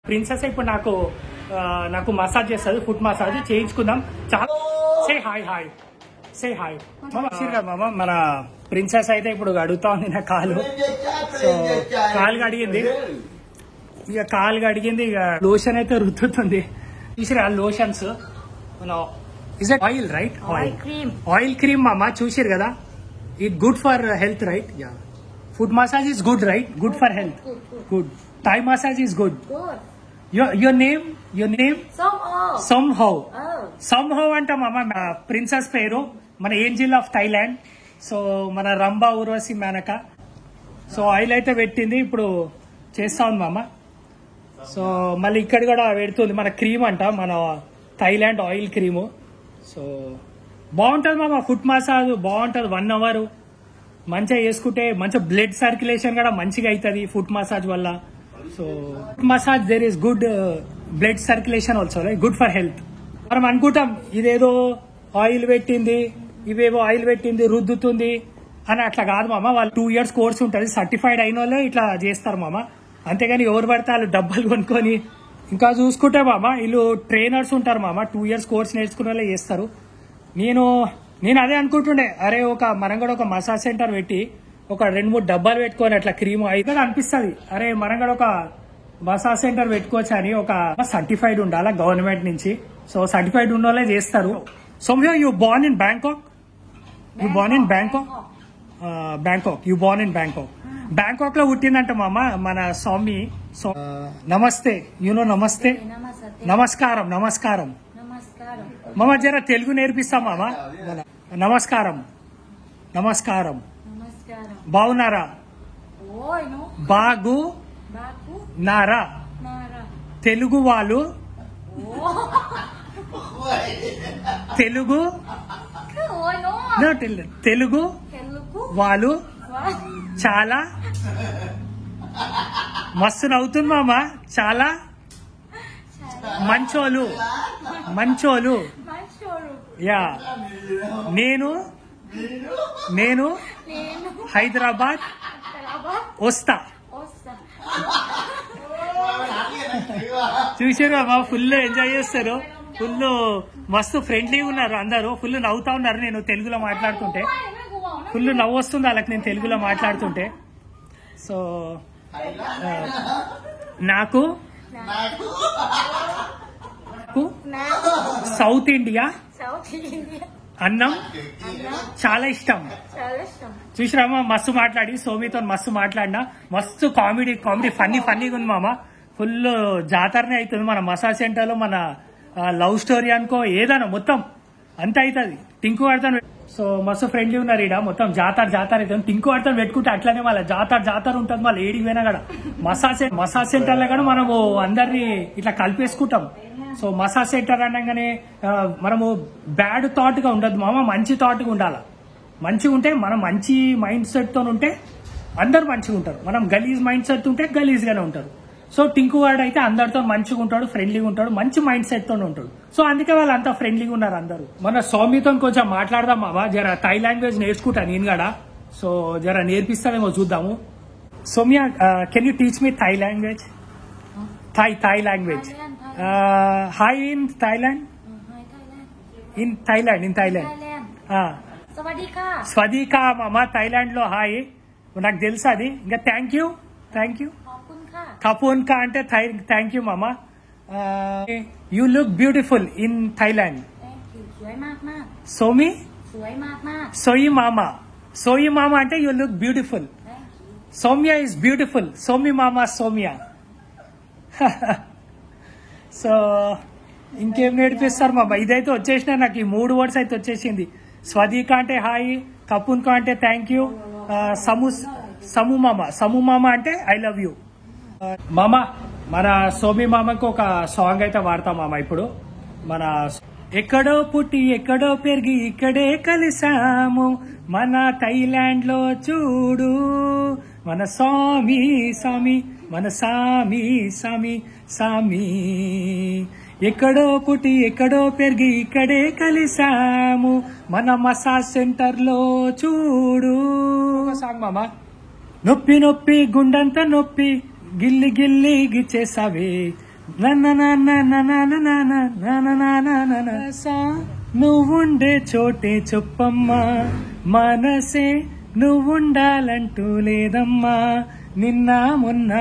Princess ఇప్పుడు నాకు massage చేస్తుంది, ఫుట్ మసాజ్ చేయించుకుందాం. చాలా say hi hi say hi మామ. మన ప్రిన్సెస్ అయితే ఇప్పుడు అడుగుతా ఉంది నా కాలు. సో కాలు కడిగింది, ఇక లోషన్ అయితే రుద్దుతుంది. చూసిరా lotions, is it oil right? Oil cream మామ, చూసిరు కదా. It good for health right? Ya. Foot massage is good right? Good for health. Good. Thai massage is good. Your name somehow అంట మామ. ప్రిన్సెస్ పేరు మన ఏంజిల్ ఆఫ్ థైలాండ్. సో మన Rambha Urvashi Menaka. So oil అయితే పెట్టింది, ఇప్పుడు చేస్తా ఉంది మామ. సో మళ్ళీ ఇక్కడ కూడా పెడుతుంది మన క్రీమ్ అంట, మన థైలాండ్ ఆయిల్ క్రీము. సో బాగుంటది మామ, ఫుట్ మసాజ్ బాగుంటది. 1 hour మంచిగా చేసుకుంటే మంచిగా బ్లడ్ సర్క్యులేషన్ కూడా మంచిగా అవుతుంది ఫుట్ మసాజ్ వల్ల. So foot massage there is good blood circulation also, right? Good for health. మనం అనుకుంటాం ఇదేదో ఆయిల్ పెట్టింది, ఇవేవో ఆయిల్ పెట్టింది రుద్దుతుంది అని. అట్లా కాదు మామ, వాళ్ళు 2 years కోర్స్ ఉంటుంది, సర్టిఫైడ్ అయిన వాళ్ళే ఇట్లా చేస్తారు మామ. అంతేగాని ఎవరు పడితే వాళ్ళు డబ్బులు కొనుక్కొని. ఇంకా చూసుకుంటే మామ వీళ్ళు ట్రైనర్స్ ఉంటారు మామ, 2 years కోర్స్ నేర్చుకునే వాళ్ళే చేస్తారు. నేను అదే అనుకుంటుండే, అరే మనం కూడా ఒక మసాజ్ సెంటర్ పెట్టి ఒక 2-3 డబ్బాలు పెట్టుకొని అట్లా క్రీమ్ అయితే అనిపిస్తుంది, అరే మనం కూడా ఒక మసాజ్ సెంటర్ పెట్టుకోవచ్చు అని. ఒక సర్టిఫైడ్ ఉండాలా గవర్నమెంట్ నుంచి. సో సర్టిఫైడ్ ఉన్న వాళ్ళే చేస్తారు. Soumya, you born in Bangkok? You born in Bangkok? You born in Bangkok లో పుట్టిందంట మామ మన సౌమి. సో నమస్తే, నమస్తే, నమస్కారం మామ. జర తెలుగు నేర్పిస్తా మామ. నమస్కారం. బాగున్నారా? బాగు నారా? తెలుగు వాళ్ళు వాళ్ళు చాలా మస్తు నవ్వుతుంది మామ. చాలా మంచోలు. యా. నేను హైదరాబాద్ వస్తా. చూసారు మామ, ఫుల్ ఎంజాయ్ చేస్తారు, ఫుల్ మస్తు ఫ్రెండ్లీగా ఉన్నారు అందరూ, ఫుల్ నవ్వుతా ఉన్నారు. నేను తెలుగులో మాట్లాడుతుంటే ఫుల్ నవ్వు వస్తుంది వాళ్ళకి నేను తెలుగులో మాట్లాడుతుంటే. సో నాకు సౌత్ ఇండియా అన్నం చాలా ఇష్టం. చూసిరామా, మస్తు మాట్లాడి సోమితో మస్తు మాట్లాడినా, మస్తు కామెడీ ఫన్నీగా ఉంది మామ. ఫుల్ జాతరనే అవుతుంది మన మసాజ్ సెంటర్ లో. మన లవ్ స్టోరీ అనుకో ఏదైనా మొత్తం అంత అవుతుంది. టింకు ఆడతాను. సో మస్తు ఫ్రెండ్లీ ఉన్నారు ఈడ. మొత్తం జాతర అవుతుంది. టింకు ఆడతాను పెట్టుకుంటే అట్లనే మళ్ళీ జాతర ఉంటుంది. మళ్ళీ ఏడికి పోయినా కూడా మసాజ్ సెంటర్ లో కూడా మనము అందరినీ ఇట్లా కలిపేసుకుంటాం. సో మసాజ్ సెంటర్ అనగానే మనము బ్యాడ్ థాట్ గా ఉండదు మామ, మంచి థాట్ గా ఉండాలి. మంచిగా ఉంటే మనం మంచి మైండ్ సెట్ తో ఉంటే అందరు మంచిగా ఉంటారు. మనం గలీజ్ మైండ్ సెట్ ఉంటే గలీజ్ గానే ఉంటారు. సో టింకు వాడు అయితే అందరితో మంచిగా ఉంటాడు, ఫ్రెండ్లీగా ఉంటాడు, మంచి మైండ్ సెట్ తో ఉంటాడు. సో అందుకే వాళ్ళు అంతా ఫ్రెండ్లీగా ఉన్నారు అందరూ. మన సౌమితో కొంచెం మాట్లాడదాం మామ. జర థాయ్ లాంగ్వేజ్ నేర్చుకుంటా నేను కూడా. సో జర నేర్పిస్తానేమో చూద్దాము. Soumya, can you teach me Thai language? Thai language. Hi in Thailand. In Thailand. స్వదీకా మామ. థాయిలాండ్ లో హాయ్ నాకు తెలుసు అది. ఇంకా థ్యాంక్ యూ కపూన్కా అంటే థ్యాంక్ యూ మామ. You look beautiful in Thailand. సోయి మామ అంటే you look beautiful. Soumya is beautiful. సోమి మామ సౌమ్య. సో ఇంకేం నేర్పిస్తారు మామ? ఇదైతే వచ్చేసిన నాకు, ఈ 3 words అయితే వచ్చేసింది. స్వదీక అంటే హాయ్, కపూన్కా అంటే థ్యాంక్ యూ, సమూ మామ అంటే ఐ లవ్ యూ. మామ, మన సోమి మామకు ఒక సాంగ్ అయితే వాడతాం మామ ఇప్పుడు. మన ఎక్కడో పుట్టి ఎక్కడో పెరిగి ఇక్కడే కలిసాము, మన థాయిలాండ్ లో చూడు మన సామి మన సామి. ఎక్కడో పుట్టి ఎక్కడో పెరిగి ఇక్కడే కలిసాము, మన మసాజ్ సెంటర్ లో చూడు. సాంగ్ మామ. నొప్పి గుండంత నొప్పి గిల్లి గిచ్చేసావే, నువ్వుండే చోటే చెప్పమ్మా, మనసే నువ్వుండాలంటూ లేదమ్మా, నిన్న మొన్న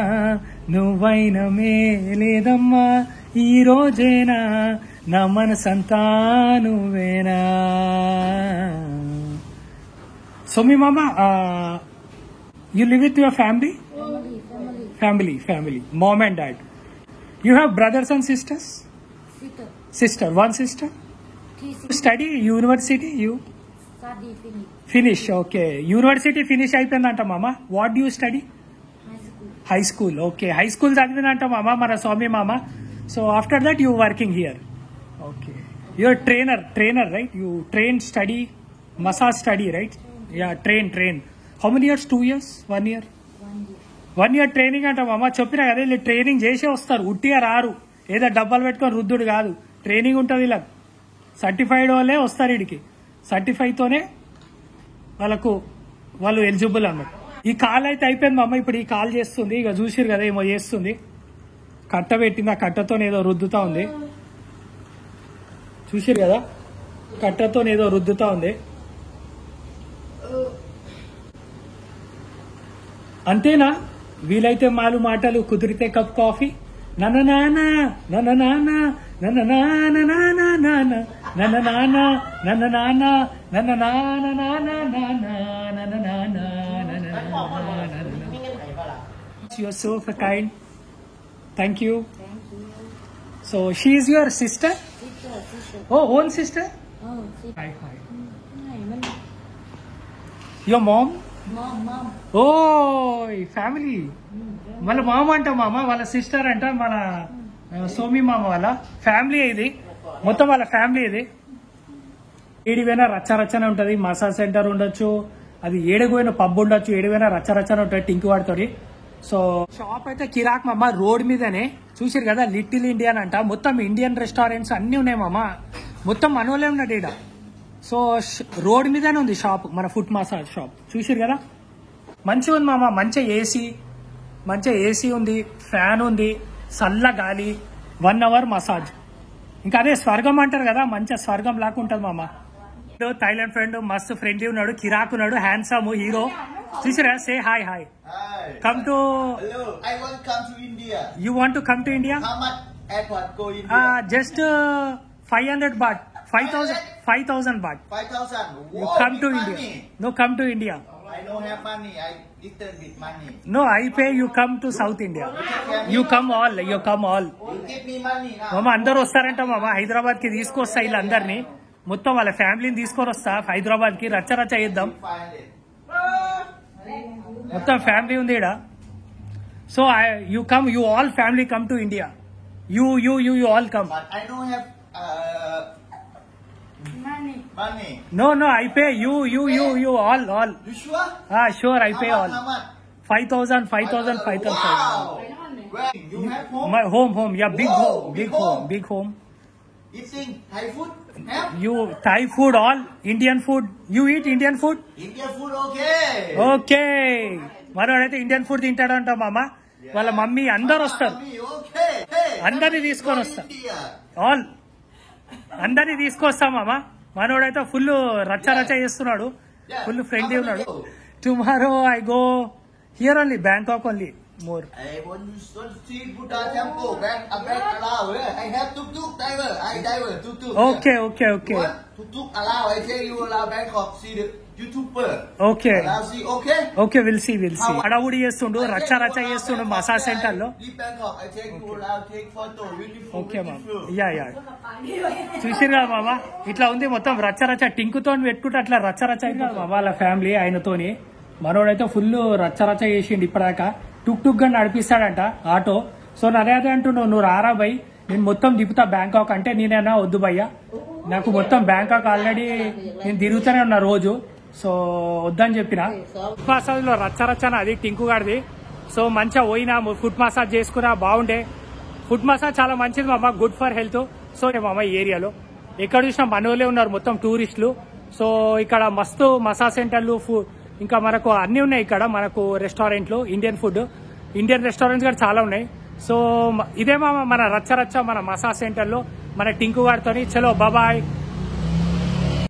నువ్వైనమే లేదమ్మా, ఈ రోజేనా నా మనసంతా నువ్వేనా. సో మీ మామ, you live with your family? Family. Mom and dad. You have brothers and sisters? Sister. One sister? Study university? You? Study Finish. Okay. University finish అయిపోయిందంట మామ. What do you study? High school. Okay. High school చదివిందంట మామ మన స్వామి మామ. So after that you working here. Okay. You're trainer, right? You train, study, massage study, right? Yeah, train. How many years? 2 years? 1 year? 1 year training అంట మామ. చెప్పినా కదా వీళ్ళు training చేసే వస్తారు, ఉట్టిగా రారు. ఏదో డబ్బాలు పెట్టుకొని రుద్దుడు కాదు, ట్రైనింగ్ ఉంటుంది ఇలా. సర్టిఫైడ్ వాళ్ళే వస్తారు వీడికి, సర్టిఫైతోనే వాళ్ళు ఎలిజిబుల్ అన్నమాట. ఈ కాల్ అయితే అయిపోయింది మామ. ఇప్పుడు ఈ కాల్ చేస్తుంది, ఇక చూసిరు కదా ఏమో చేస్తుంది, కట్ట పెట్టింది, ఆ కట్టతో ఏదో రుద్దుతా ఉంది. చూసిరు కదా కట్టతో ఏదో రుద్దుతా ఉంది. అంతేనా? వీలైతే మాటలు, కుదిరితే కప్ కాఫీ. నన్న నాన్న నన్న నాన్న నన్న నాన్న నాన్న నాన్న నన్న నాన్న నన్న నాన్న నన్న నాన్న నాన్న నాన్న నన్న నాన్న నన్న. You are so kind. Thank you. So she is your sister? Oh, own sister? Hi. Your mom? Mom. ఓ ఫ్యామిలీ. వాళ్ళ మామ అంట మామ, వాళ్ళ సిస్టర్ అంట, మన సోమి మామ వాళ్ళ ఫ్యామిలీ ఇది మొత్తం, వాళ్ళ ఫ్యామిలీ ఇది. ఏడిపోయినా రచ్చరచ్చనే ఉంటది, మసాజ్ సెంటర్ ఉండొచ్చు, అది ఏడిపోయిన పబ్ ఉండొచ్చు, ఏడిపోయినా రచ్చరచ్చనే ఉంటుంది టింకు వాడుతుంది. సో షాప్ అయితే కిరాక్ మామ, రోడ్ మీదనే. చూసారు కదా లిటిల్ ఇండియన్ అంట, మొత్తం ఇండియన్ రెస్టారెంట్స్ అన్ని ఉన్నాయి మామ, మొత్తం మనోలే ఉన్నాడు ఈడ. సో రోడ్ మీదనే ఉంది షాప్, మన ఫుట్ మసాజ్ షాప్. చూసారు కదా మంచిగా ఉంది మామ, మంచిగా ఏసీ ఉంది, ఫ్యాన్ ఉంది, చల్ల గాలి, 1 hour మసాజ్. ఇంకా అదే స్వర్గం అంటారు కదా, మంచిగా స్వర్గం లాగా ఉంటుంది మామ. థైలాండ్ ఫ్రెండ్ మస్తు ఫ్రెండ్లీ ఉన్నాడు, కిరాక్ ఉన్నాడు, హ్యాండ్సమ్ హీరో. చూసారా? Say hi. Come to. I want to come to India. You want to come to India? How much airport go India? Just 500 baht. 5,000 baht. 5,000. You come to India. No, come to India. I don't have money. I little bit money. No, I pay. You come to South India. You come all. You give me money now. మామ అందరు వస్తారంట మామ, హైదరాబాద్ కి తీసుకొస్తా వీళ్ళందరినీ, మొత్తం వాళ్ళ ఫ్యామిలీని తీసుకొని వస్తా హైదరాబాద్ కి, రచ్చ చేద్దాం. 500. మొత్తం ఫ్యామిలీ ఉంది ఈడ. So you all family come to India. You all come. But I don't have money. No, I pay. You all. You sure? Sure, I pay all. How much? 5,000. Wow. Where you have home? My home. Yeah, big home. Eating Thai food? Have? You Thai food, all Indian food. You eat Indian food? Indian food okay. Okay. మనోడైతే Indian food తింటాడంట మామ, వాళ్ళ mummy అందరు వస్తారు, అందరినీ తీసుకొని వస్తా, all అందరినీ తీసుకొస్తా మామ. మనోడైతే ఫుల్ రచ్చ చేస్తున్నాడు, ఫుల్ ఫ్రెండ్లీ ఉన్నాడు. Tomorrow I go here only, Bangkok only more. I want to see Buddha temple. Back allow. I have tuk driver. Tuk. Okay. Tuk allow. I tell you allow Bangkok see the YouTuber. Okay. Allow see. Okay. We'll see. అడవుడి చేస్తుండు, రచ్చ చేస్తుండు massage centre లో. Bangkok. I take you allow take photo. Beautiful. Okay మామ. Yeah చూసిరు కదా మామ, ఇట్లా ఉంది మొత్తం రచ్చ టింకుతో పెట్టుకుంటే అట్లా రచ్చ అయింది మామ వాళ్ళ ఫ్యామిలీ. ఆయనతోని మనోడైతే ఫుల్ రచ్చ చేసిండు ఇప్పటిదాకా. టుక్ గా నడిపిస్తాడంట ఆటో. సో అదే అంటున్నావు, నువ్వు రారా భయ్, నేను మొత్తం తిప్పుతా బ్యాంకాక్ అంటే, నేనైనా వద్దు భయ్యా, నాకు మొత్తం బ్యాంకాక్ ఆల్రెడీ నేను తిరుగుతూనే ఉన్నా రోజు, సో వద్దని చెప్పిన. ఫుట్ మసాజ్ లో రచ్చ అది టింకు గాడిది. సో మంచిగా పోయినా ఫుట్ మసాజ్ చేసుకున్నా బాగుండే. ఫుట్ మసాజ్ చాలా మంచిది మామ, గుడ్ ఫర్ హెల్త్. సో మామ ఈ ఏరియాలో ఎక్కడ చూసినా మనోళ్ళే ఉన్నారు, మొత్తం టూరిస్టులు. సో ఇక్కడ మస్తు మసాజ్ సెంటర్లు, ఇంకా మనకు అన్ని ఉన్నాయి ఇక్కడ, మనకు రెస్టారెంట్లు, ఇండియన్ రెస్టారెంట్స్ కూడా చాలా ఉన్నాయి. సో ఇదే మామ మన రచ్చ రచ్చ మన మసాజ్ సెంటర్లో మన టింకు గారితో. చలో బాబాయ్.